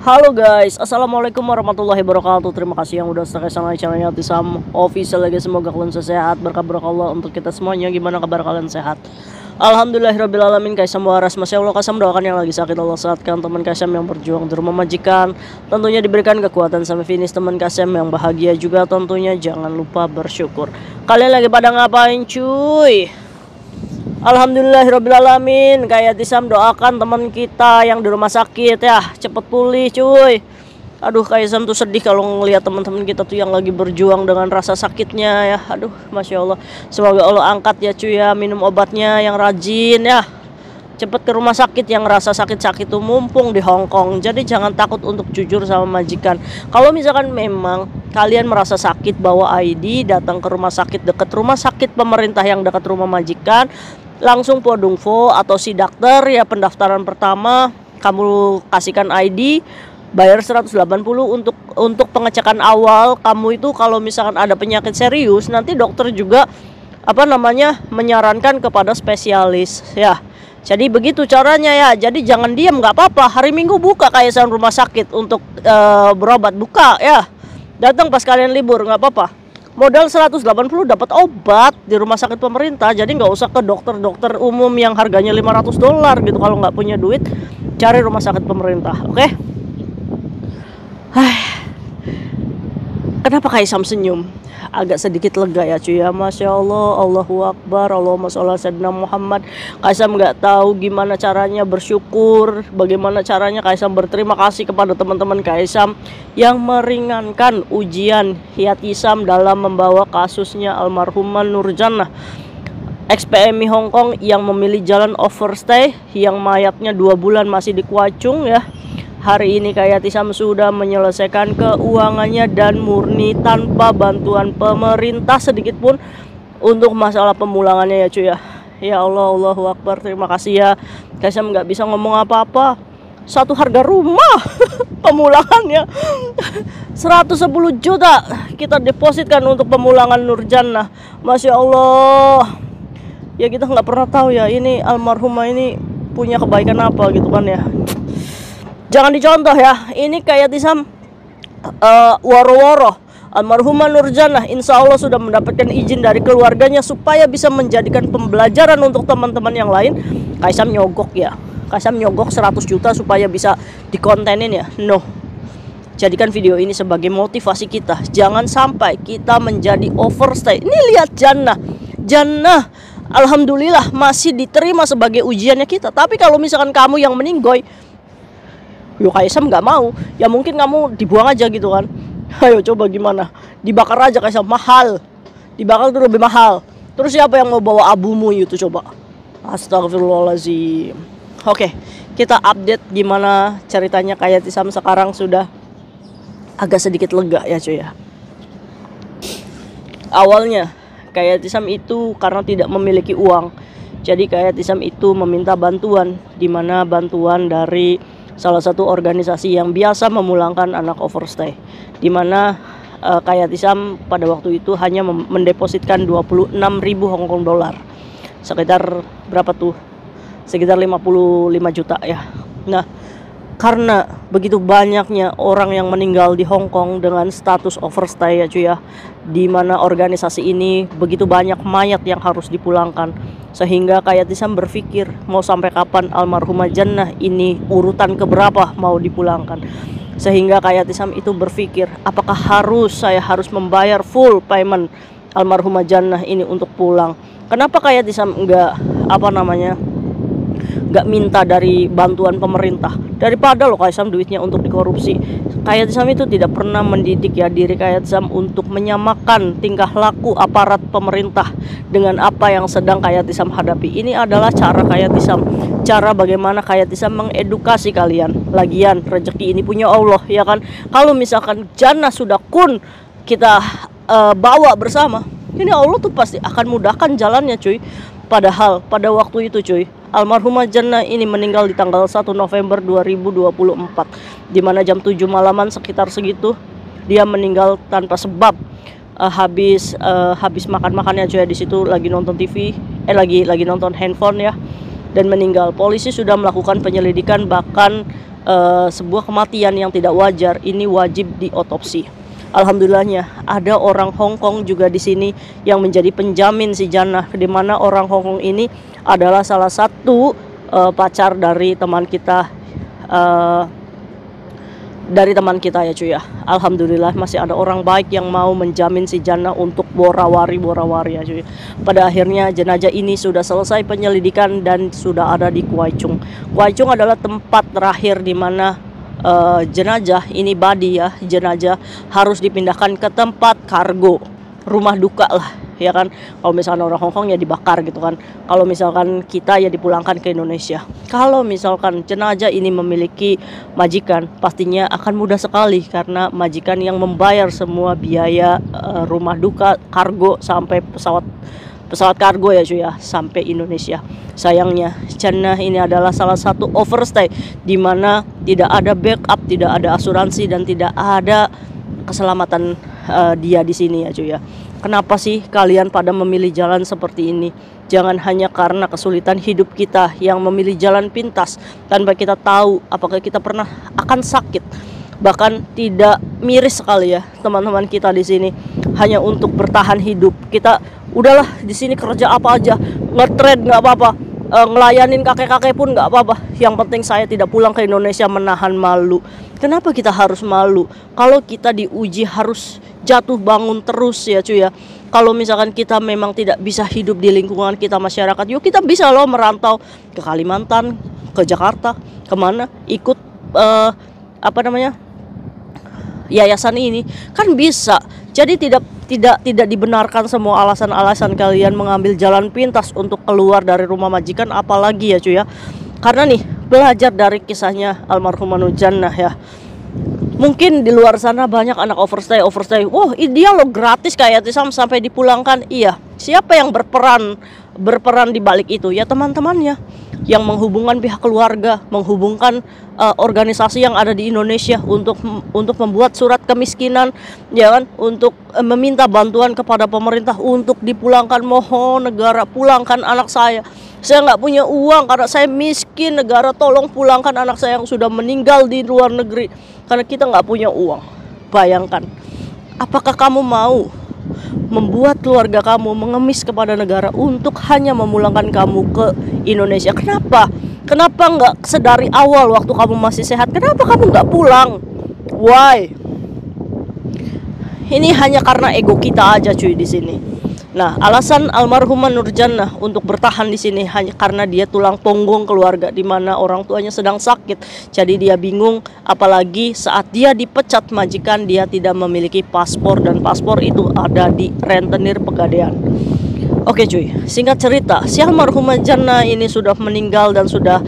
Halo guys, assalamualaikum warahmatullahi wabarakatuh. Terima kasih yang udah subscribe sama channelnya Tisam Official lagi. Semoga kalian sehat, berkah Allah untuk kita semuanya. Gimana kabar kalian, sehat? Alhamdulillahirobbilalamin. Kaisam waras, masya Allah. Kasam doakan yang lagi sakit Allah sehatkan. Teman Kaisam yang berjuang di rumah majikan tentunya diberikan kekuatan sampai finish. Teman Kaisam yang bahagia juga tentunya jangan lupa bersyukur. Kalian lagi pada ngapain cuy? Alhamdulillahirobbilalamin. Kayak Tisam doakan teman kita yang di rumah sakit ya cepet pulih cuy. Aduh, kayak Tisam tuh sedih kalau ngelihat teman-teman kita tuh yang lagi berjuang dengan rasa sakitnya ya. Aduh, masya Allah. Semoga Allah angkat ya cuy ya. Minum obatnya yang rajin ya. Cepet ke rumah sakit yang rasa sakit-sakit tuh mumpung di Hong Kong. Jadi jangan takut untuk jujur sama majikan. Kalau misalkan memang kalian merasa sakit, bawa ID, datang ke rumah sakit dekat rumah sakit pemerintah yang dekat rumah majikan. Langsung podungfo atau si dokter ya, pendaftaran pertama kamu kasihkan ID, bayar 180 untuk pengecekan awal. Kamu itu kalau misalkan ada penyakit serius, nanti dokter juga menyarankan kepada spesialis ya. Jadi begitu caranya ya. Jadi jangan diam, nggak apa-apa. Hari Minggu buka kayak rumah sakit untuk berobat, buka ya. Datang pas kalian libur nggak apa-apa. Modal 180 dapat obat di rumah sakit pemerintah. Jadi nggak usah ke dokter-dokter umum yang harganya $500 gitu. Kalau nggak punya duit, cari rumah sakit pemerintah. Oke? Kenapa Kaisam senyum? Agak sedikit lega ya cuy ya. Masya Allah, Allahu Akbar, Allahumma sholli ala sayyidina Muhammad. Kaisam nggak tahu gimana caranya bersyukur, bagaimana caranya Kaisam berterima kasih kepada teman-teman Kaisam yang meringankan ujian Hiatisam dalam membawa kasusnya almarhumah Nurjannah ex-PMI Hong Kong yang memilih jalan overstay, yang mayatnya 2 bulan masih di Kuacung ya. Hari ini Kayatisam sudah menyelesaikan keuangannya dan murni tanpa bantuan pemerintah sedikit pun untuk masalah pemulangannya ya cuy ya. Ya Allah, Allahu Akbar, terima kasih ya. Kaisam nggak bisa ngomong apa-apa. Satu harga rumah pemulangannya 110 juta kita depositkan untuk pemulangan Nurjannah. Masya Allah. Ya kita nggak pernah tahu ya ini almarhumah ini punya kebaikan apa gitu kan ya. Jangan dicontoh ya. Ini kayak Tisam woro-woro almarhumah Nurjannah insya Allah sudah mendapatkan izin dari keluarganya supaya bisa menjadikan pembelajaran untuk teman-teman yang lain. Kaisam nyogok ya. Kaisam nyogok 100 juta supaya bisa dikontenin ya. No. Jadikan video ini sebagai motivasi kita. Jangan sampai kita menjadi overstay. Ini lihat Jannah. Jannah alhamdulillah masih diterima sebagai ujiannya kita. Tapi kalau misalkan kamu yang meninggoy, yo Kaisam nggak mau, ya mungkin kamu dibuang aja gitu kan. Ayo coba gimana, dibakar aja Kaisam, mahal, dibakar itu lebih mahal. Terus siapa yang mau bawa abumu itu coba? Astagfirullahaladzim. Oke, kita update gimana ceritanya Kayatisam sekarang sudah agak sedikit lega ya cuy ya. Awalnya Kayatisam itu karena tidak memiliki uang, jadi Kayatisam itu meminta bantuan, dimana bantuan dari salah satu organisasi yang biasa memulangkan anak overstay, dimana Kayatisam pada waktu itu hanya mendepositkan 26.000 Hong Kong dolar, sekitar berapa tuh, sekitar 55 juta ya. Nah, karena begitu banyaknya orang yang meninggal di Hong Kong dengan status overstay ya cuy ya, dimana organisasi ini begitu banyak mayat yang harus dipulangkan, sehingga Kayatisam berpikir mau sampai kapan almarhumah Jannah ini urutan keberapa mau dipulangkan. Sehingga Kayatisam itu berpikir, apakah saya harus membayar full payment almarhumah Jannah ini untuk pulang. Kenapa Kayatisam enggak nggak minta dari bantuan pemerintah, daripada loh Kaisam duitnya untuk dikorupsi. Kayatisam itu tidak pernah mendidik ya diri Kayatisam untuk menyamakan tingkah laku aparat pemerintah dengan apa yang sedang Kayatisam hadapi. Ini adalah cara Kayatisam, cara bagaimana Kayatisam mengedukasi kalian. Lagian rezeki ini punya Allah ya kan. Kalau misalkan Jannah sudah kita bawa bersama, ini Allah tuh pasti akan mudahkan jalannya cuy. Padahal pada waktu itu cuy, almarhumah Jannah ini meninggal di tanggal 1 November 2024, dimana jam 7 malaman sekitar segitu dia meninggal tanpa sebab. Habis makan-makannya cuy, di situ lagi nonton TV, lagi nonton handphone ya, dan meninggal. Polisi sudah melakukan penyelidikan, bahkan sebuah kematian yang tidak wajar ini wajib diotopsi. Alhamdulillahnya ada orang Hong Kong juga di sini yang menjadi penjamin si Jannah, di mana orang Hong Kong ini adalah salah satu pacar dari teman kita, ya cuy ya. Alhamdulillah masih ada orang baik yang mau menjamin si Jannah untuk borawari ya cuy. Pada akhirnya jenazah ini sudah selesai penyelidikan dan sudah ada di Kwai Chung. Kwai Chung adalah tempat terakhir di mana jenazah ini jenazah harus dipindahkan ke tempat kargo, rumah duka lah ya kan. Kalau misalkan orang Hong Kong ya dibakar gitu kan, kalau misalkan kita ya dipulangkan ke Indonesia. Kalau misalkan jenazah ini memiliki majikan, pastinya akan mudah sekali karena majikan yang membayar semua biaya rumah duka, kargo sampai pesawat kargo ya cuy ya, sampai Indonesia. Sayangnya Jannah ini adalah salah satu overstay di mana tidak ada backup, tidak ada asuransi dan tidak ada keselamatan dia di sini ya cuy ya. Kenapa sih kalian pada memilih jalan seperti ini? Jangan hanya karena kesulitan hidup kita yang memilih jalan pintas tanpa kita tahu apakah kita pernah akan sakit. Bahkan tidak miris sekali ya teman-teman kita di sini hanya untuk bertahan hidup. Kita udahlah di sini kerja apa aja, nge-trade nggak apa-apa, ngelayanin kakek-kakek pun nggak apa-apa. Yang penting saya tidak pulang ke Indonesia menahan malu. Kenapa kita harus malu? Kalau kita diuji harus jatuh bangun terus ya cuy ya. Kalau misalkan kita memang tidak bisa hidup di lingkungan kita masyarakat, yuk kita bisa loh merantau ke Kalimantan, ke Jakarta, kemana, ikut yayasan ini kan bisa. Jadi tidak dibenarkan semua alasan-alasan kalian mengambil jalan pintas untuk keluar dari rumah majikan, apalagi ya cuy ya. Karena nih belajar dari kisahnya almarhumah Nur Jannah ya. Mungkin di luar sana banyak anak overstay. Wah, dia lo gratis kayak Tisam sampai dipulangkan. Iya, siapa yang berperan di balik itu? Ya teman-temannya yang menghubungkan pihak keluarga, menghubungkan organisasi yang ada di Indonesia untuk membuat surat kemiskinan, ya kan, untuk meminta bantuan kepada pemerintah untuk dipulangkan. Mohon negara pulangkan anak saya nggak punya uang karena saya miskin, negara tolong pulangkan anak saya yang sudah meninggal di luar negeri karena kita nggak punya uang. Bayangkan, apakah kamu mau membuat keluarga kamu mengemis kepada negara untuk hanya memulangkan kamu ke Indonesia? Kenapa nggak sedari awal waktu kamu masih sehat? Kenapa kamu nggak pulang? Why? Ini hanya karena ego kita aja cuy di sini. Nah, alasan almarhumah Nur Jannah untuk bertahan di sini hanya karena dia tulang punggung keluarga, di mana orang tuanya sedang sakit. Jadi dia bingung, apalagi saat dia dipecat majikan, dia tidak memiliki paspor dan paspor itu ada di rentenir Pegadaian. Oke cuy, singkat cerita, si almarhumah Jannah ini sudah meninggal dan sudah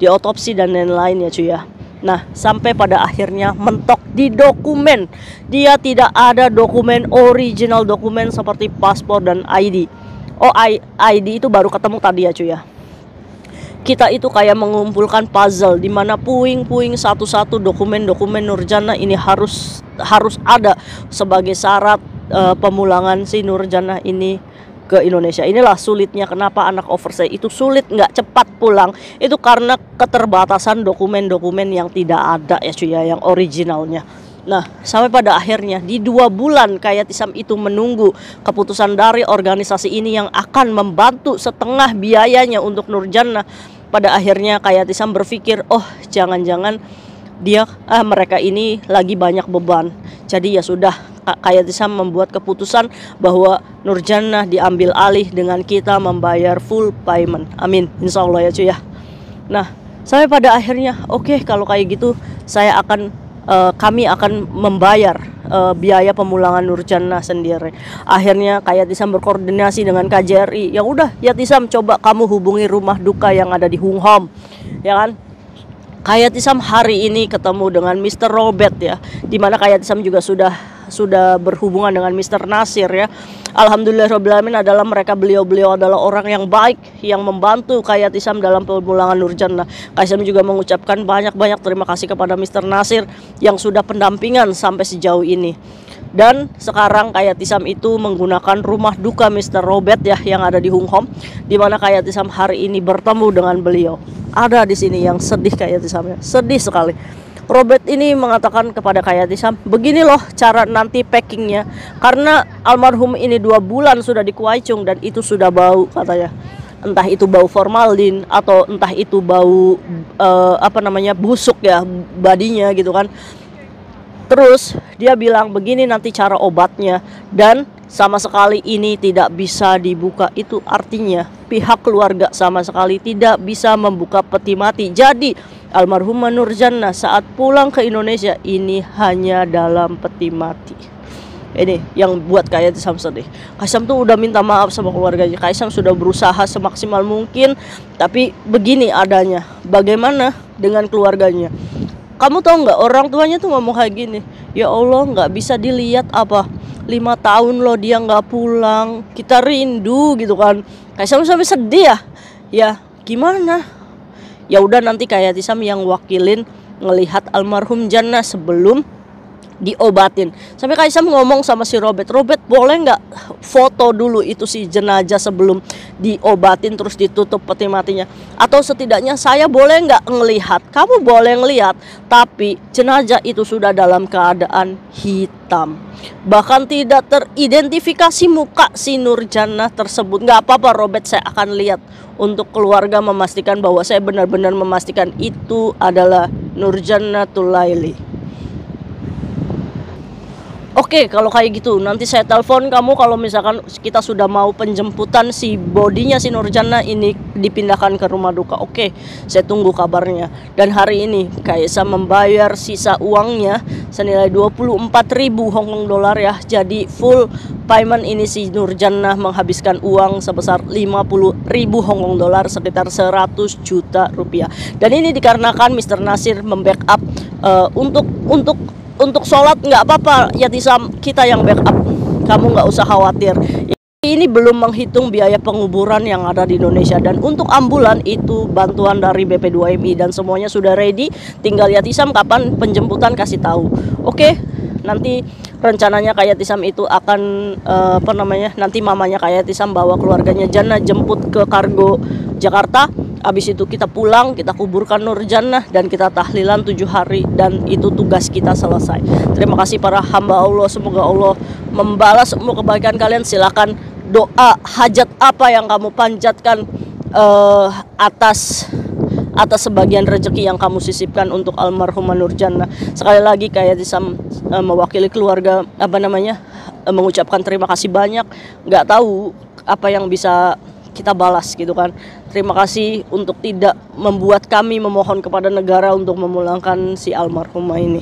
di otopsi dan lain-lain ya cuy ya. Nah, sampai pada akhirnya mentok di dokumen. Dia tidak ada dokumen, original dokumen seperti paspor dan ID. ID itu baru ketemu tadi ya cuy ya. Kita itu kayak mengumpulkan puzzle, di mana puing-puing satu-satu dokumen-dokumen Nur Jannah ini harus ada sebagai syarat pemulangan si Nur Jannah ini ke Indonesia. Inilah sulitnya kenapa anak overstay itu sulit nggak cepat pulang, itu karena keterbatasan dokumen-dokumen yang tidak ada ya cuy ya, yang originalnya. Nah, sampai pada akhirnya di 2 bulan kayak Tisam itu menunggu keputusan dari organisasi ini yang akan membantu setengah biayanya untuk Nur Jannah. Pada akhirnya kayak Tisam berpikir, oh jangan-jangan mereka ini lagi banyak beban. Jadi ya sudah, kayak Tisam membuat keputusan bahwa Nur Jannah diambil alih dengan kita membayar full payment. Amin, insya Allah ya cuy ya. Nah, sampai pada akhirnya oke, kalau kayak gitu kami akan membayar biaya pemulangan Nur Jannah sendiri. Akhirnya kayak Tisam berkoordinasi dengan KJRI. Ya udah, ya Tisam coba kamu hubungi rumah duka yang ada di Hung Hom, ya kan? Kayak Tisam hari ini ketemu dengan Mr. Robert ya, dimana kayak Tisam juga sudah berhubungan dengan Mr. Nasir ya. Alhamdulillahirobbilalamin adalah beliau adalah orang yang baik yang membantu kayak Tisam dalam pemulangan Nur Jannah. Kayak Tisam juga mengucapkan banyak-banyak terima kasih kepada Mr. Nasir yang sudah pendampingan sampai sejauh ini. Dan sekarang Kayatisam itu menggunakan rumah duka Mr. Robert ya yang ada di Hung Hom, di mana Kayatisam hari ini bertemu dengan beliau. Ada di sini yang sedih Kayatisam ya, sedih sekali. Robert ini mengatakan kepada Kayatisam, begini loh cara nanti packingnya, karena almarhum ini 2 bulan sudah di Kuaicung dan itu sudah bau katanya. Entah itu bau formalin atau entah itu bau busuk ya badinya gitu kan. Terus dia bilang begini nanti cara obatnya, dan sama sekali ini tidak bisa dibuka. Itu artinya pihak keluarga sama sekali tidak bisa membuka peti mati. Jadi almarhumah Nurjannah saat pulang ke Indonesia ini hanya dalam peti mati. Ini yang buat Kayatisam sedih. Kaisam tuh udah minta maaf sama keluarganya. Kaisam sudah berusaha semaksimal mungkin, tapi begini adanya. Bagaimana dengan keluarganya? Kamu tahu nggak, orang tuanya tuh ngomong kayak gini, ya Allah nggak bisa dilihat apa 5 tahun loh dia nggak pulang, kita rindu gitu kan. Kaisam sampai sedih ya. Ya gimana? Ya udah nanti Kayatisam yang wakilin ngelihat almarhum Jannah sebelum diobatin. Sampai Kaisam ngomong sama si Robert, Robert boleh nggak foto dulu itu si jenazah sebelum diobatin terus ditutup peti matinya, atau setidaknya saya boleh nggak ngelihat? Kamu boleh ngelihat, tapi jenazah itu sudah dalam keadaan hitam, bahkan tidak teridentifikasi muka si Nurjannah tersebut. Nggak apa-apa Robert, saya akan lihat untuk keluarga memastikan bahwa saya benar-benar memastikan itu adalah Nurjannatul Laili. Oke, kalau kayak gitu nanti saya telepon kamu kalau misalkan kita sudah mau penjemputan si bodinya si Nurjannah ini dipindahkan ke rumah duka. Oke, saya tunggu kabarnya. Dan hari ini Kaisam membayar sisa uangnya senilai 24.000 Hong Kong dolar ya. Jadi full payment ini si Nurjannah menghabiskan uang sebesar 50.000 Hong Kong dolar, sekitar 100 juta rupiah. Dan ini dikarenakan Mr. Nasir membackup untuk sholat nggak apa-apa ya Tisam, kita yang backup, kamu nggak usah khawatir. Ini belum menghitung biaya penguburan yang ada di Indonesia. Dan untuk ambulan itu bantuan dari BP2MI dan semuanya sudah ready, tinggal ya Tisam kapan penjemputan kasih tahu. Oke, nanti rencananya Kayatisam itu akan nanti mamanya Kayatisam bawa keluarganya Jannah jemput ke Kargo Jakarta. Habis itu kita pulang, kita kuburkan Nurjannah dan kita tahlilan 7 hari, dan itu tugas kita selesai. Terima kasih para hamba Allah, semoga Allah membalas semua kebaikan kalian. Silakan doa hajat apa yang kamu panjatkan atas sebagian rezeki yang kamu sisipkan untuk almarhumah Nurjannah. Sekali lagi Kayatisam mewakili keluarga mengucapkan terima kasih banyak. Nggak tahu apa yang bisa kita balas gitu kan. Terima kasih untuk tidak membuat kami memohon kepada negara untuk memulangkan si almarhumah ini.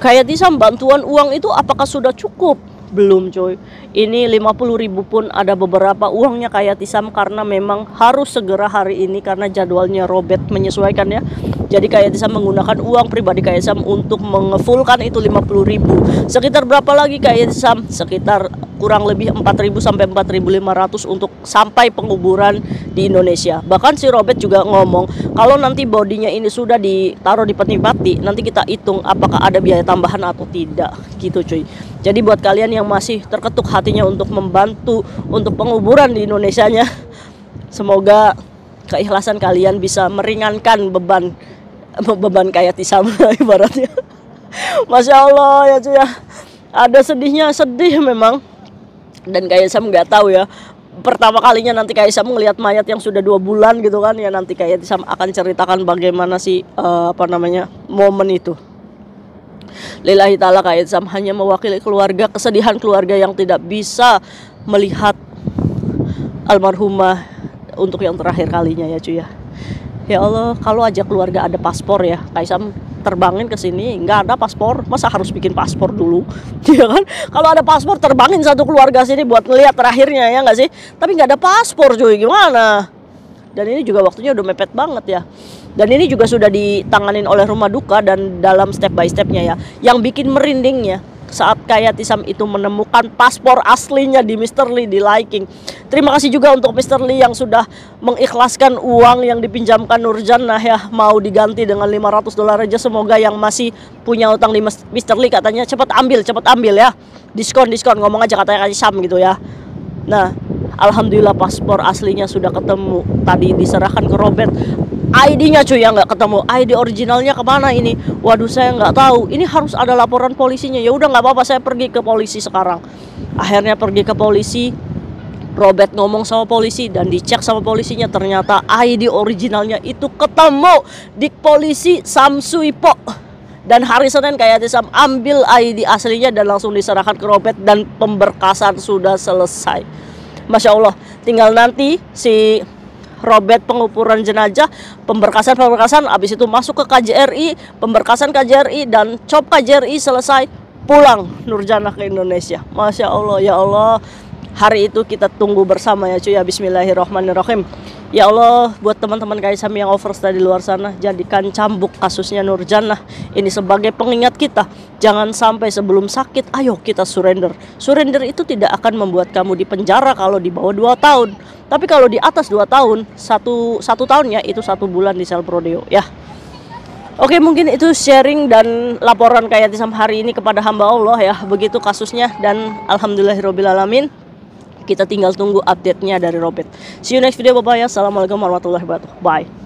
Kayatisam bantuan uang itu apakah sudah cukup? Belum coy. Ini 50.000 pun ada beberapa uangnya Kayatisam karena memang harus segera hari ini karena jadwalnya Robert menyesuaikan ya. Jadi Kayatisam menggunakan uang pribadi Kayatisam untuk mengefulkan itu 50.000. Sekitar berapa lagi Kayatisam? Sekitar kurang lebih 4.000 sampai 4.500 untuk sampai penguburan di Indonesia. Bahkan si Robert juga ngomong kalau nanti bodinya ini sudah ditaruh di peti mati, nanti kita hitung apakah ada biaya tambahan atau tidak gitu cuy. Jadi buat kalian yang masih terketuk hatinya untuk membantu untuk penguburan di Indonesianya, semoga keikhlasan kalian bisa meringankan beban Kayatisam ibaratnya. Masya Allah ya cuy ya. Ada sedihnya, sedih memang. Dan Kayatisam nggak tahu ya, pertama kalinya nanti Kayatisam melihat mayat yang sudah 2 bulan gitu kan ya, nanti Kayatisam akan ceritakan bagaimana sih momen itu. Lillahi ta'ala Kayatisam hanya mewakili keluarga, kesedihan keluarga yang tidak bisa melihat almarhumah untuk yang terakhir kalinya ya cuy ya. Ya Allah, kalau aja keluarga ada paspor ya, Kayatisam terbangin ke sini. Nggak ada paspor, masa harus bikin paspor dulu? Ya kan? Kalau ada paspor terbangin satu keluarga sini buat ngeliat terakhirnya ya nggak sih? Tapi nggak ada paspor cuy, gimana? Dan ini juga waktunya udah mepet banget ya. Dan ini juga sudah ditanganin oleh rumah duka dan dalam step by stepnya ya. Yang bikin merindingnya, saat Kayatisam itu menemukan paspor aslinya di Mr. Lee di Liking. Terima kasih juga untuk Mr. Lee yang sudah mengikhlaskan uang yang dipinjamkan Nurjannah ya, mau diganti dengan $500 aja. Semoga yang masih punya utang di Mr. Lee katanya cepat ambil ya. Diskon ngomong aja katanya Kayatisam gitu ya. Nah, alhamdulillah paspor aslinya sudah ketemu. Tadi diserahkan ke Robert. ID-nya cuy yang nggak ketemu. ID originalnya kemana ini? Waduh, saya nggak tahu. Ini harus ada laporan polisinya. Ya udah nggak apa-apa, saya pergi ke polisi sekarang. Akhirnya pergi ke polisi. Robert ngomong sama polisi dan dicek sama polisinya, ternyata ID originalnya itu ketemu di polisi Samsuipo. Dan hari Senin Kayatisam ambil ID aslinya dan langsung diserahkan ke Robert dan pemberkasan sudah selesai. Masya Allah, tinggal nanti si Robert penguburan jenazah, pemberkasan, habis itu masuk ke KJRI, pemberkasan KJRI dan COP KJRI selesai, pulang Nurjannah ke Indonesia. Masya Allah, ya Allah, hari itu kita tunggu bersama ya cuy ya. Bismillahirrahmanirrahim. Ya Allah, buat teman-teman Kayatisam yang overstay di luar sana, jadikan cambuk kasusnya Nurjannah ini sebagai pengingat kita. Jangan sampai sebelum sakit, ayo kita surrender. Surrender itu tidak akan membuat kamu di penjara kalau di bawah 2 tahun. Tapi kalau di atas 2 tahun, satu tahunnya itu 1 bulan di sel prodeo ya. Oke, mungkin itu sharing dan laporan Kayatisam hari ini kepada hamba Allah ya. Begitu kasusnya dan alhamdulillahirobbilalamin. Kita tinggal tunggu update-nya dari Robert. See you next video, bye-bye ya. Assalamualaikum warahmatullahi wabarakatuh. Bye.